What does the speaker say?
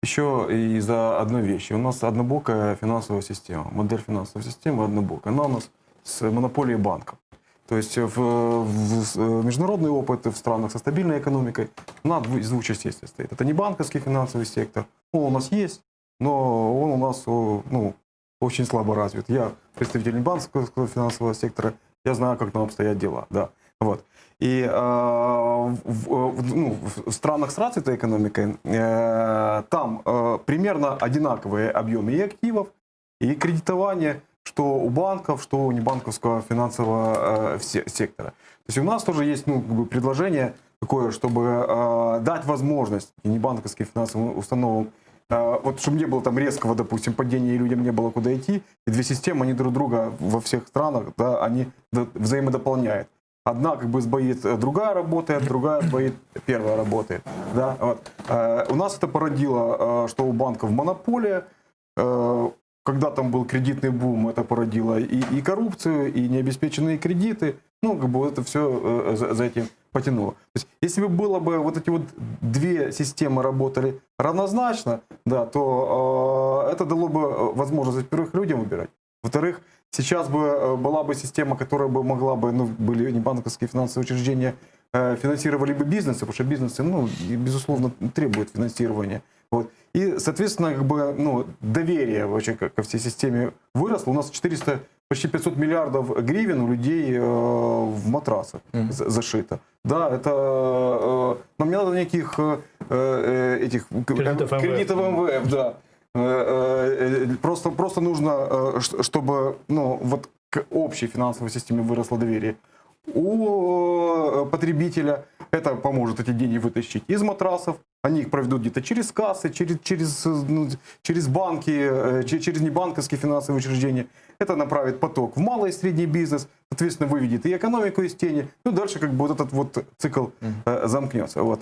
еще из-за одной вещи. У нас однобокая финансовая система, модель финансовой системы однобокая. Она у нас с монополией банков. То есть международный опыт в странах со стабильной экономикой из двух частей состоит. Это не банковский финансовый сектор, он у нас есть, но он у нас очень слабо развит. Я представитель банковского финансового сектора, я знаю, как там обстоят дела. Да. Вот. И в странах с развитой экономикой там примерно одинаковые объемы и активов, и кредитования, что у банков, что у небанковского финансового сектора. То есть у нас тоже есть предложение такое, чтобы дать возможность небанковским финансовым установам, вот чтобы не было там резкого, допустим, падения, и людям не было куда идти, и две системы, они друг друга во всех странах, да, они взаимодополняют. Одна как бы сбоит, другая работает, другая сбоит, первая работает. Да? Вот. У нас это породило, что у банков монополия. Когда там был кредитный бум, это породило и коррупцию, и необеспеченные кредиты. Как бы это все за этим потянуло. То есть, если бы было бы вот эти вот две системы работали равнозначно, да, то это дало бы возможность, во-первых, людям выбирать. Во-вторых, сейчас бы была бы система, которая бы могла бы, были небанковские финансовые учреждения, финансировали бы бизнесы, потому что бизнесы, безусловно, требуют финансирования. Вот. И, соответственно, как бы, доверие вообще ко всей системе выросло. У нас почти 500 миллиардов гривен у людей в матрасах зашито. Да, это... Нам не надо никаких кредитов МВФ, да. Просто нужно, чтобы вот к общей финансовой системе выросло доверие у потребителя. Это поможет эти деньги вытащить из матрасов. Они их проведут где-то через кассы, через банки, через небанковские финансовые учреждения. Это направит поток в малый и средний бизнес, соответственно, выведет и экономику из тени. Дальше как бы вот этот вот цикл замкнется. Вот.